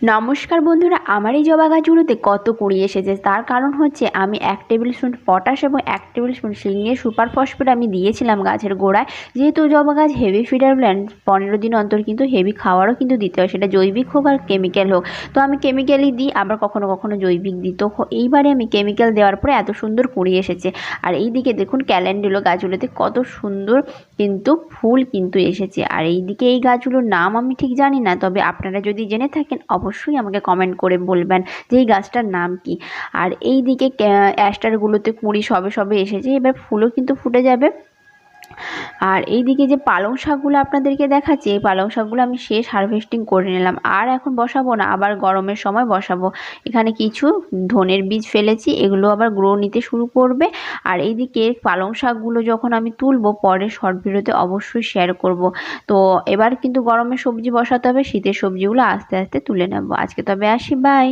নমস্কার বন্ধুরা, আমার এই জবা গাছগুলোতে কত কুঁড়ি এসেছে তার কারণ হচ্ছে আমি 1 টেবিল স্পুন পটাশ এবং 1 টেবিল স্পুন সিঙ্গের সুপার ফসফেট আমি দিয়েছিলাম গাছের গোড়ায়। যেহেতু জবা গাছ হেভি ফিডার প্ল্যান্ট, 15 দিন অন্তর কিন্তু হেভি খাবারও কিন্তু দিতে হয়, সেটা জৈবিক হোক আর কেমিক্যাল হোক। তো আমি কেমিক্যালই দিই, আবার কখনো কখনো জৈবিক দিই। তো এইবারে আমি কেমিক্যাল দেওয়ার পরে এত সুন্দর কুঁড়ি এসেছে। আর এই দিকে দেখুন ক্যালেন্ডুলো গাছগুলোতে কত সুন্দর কিন্তু ফুল কিন্তু এসেছে। আর এইদিকে এই গাছগুলোর নাম আমি ঠিক জানি না, তবে আপনারা যদি জেনে থাকেন অবশ্যই আমাকে কমেন্ট করে বলবেন যে এই গাছটার নাম কি। আর এই দিকে অ্যাস্টারগুলোতে কুঁড়ি সবে সবে এসেছে, এবার ফুলও কিন্তু ফুটে যাবে। আর এইদিকে যে পালং শাকগুলো আপনাদেরকে দেখাচ্ছি, এই পালং শাকগুলো আমি শেষ হারভেস্টিং করে নিলাম, আর এখন বসাবো না, আবার গরমের সময় বসাবো। এখানে কিছু ধনের বীজ ফেলেছি, এগুলো আবার গ্রো নিতে শুরু করবে। আর এইদিকে পালং শাকগুলো যখন আমি তুলবো পরে শর্ট ভিডিওতে অবশ্যই শেয়ার করব। তো এবার কিন্তু গরমের সবজি বসাতে হবে, শীতের সবজিগুলো আস্তে আস্তে তুলে নেব। আজকে তবে আসি, বাই।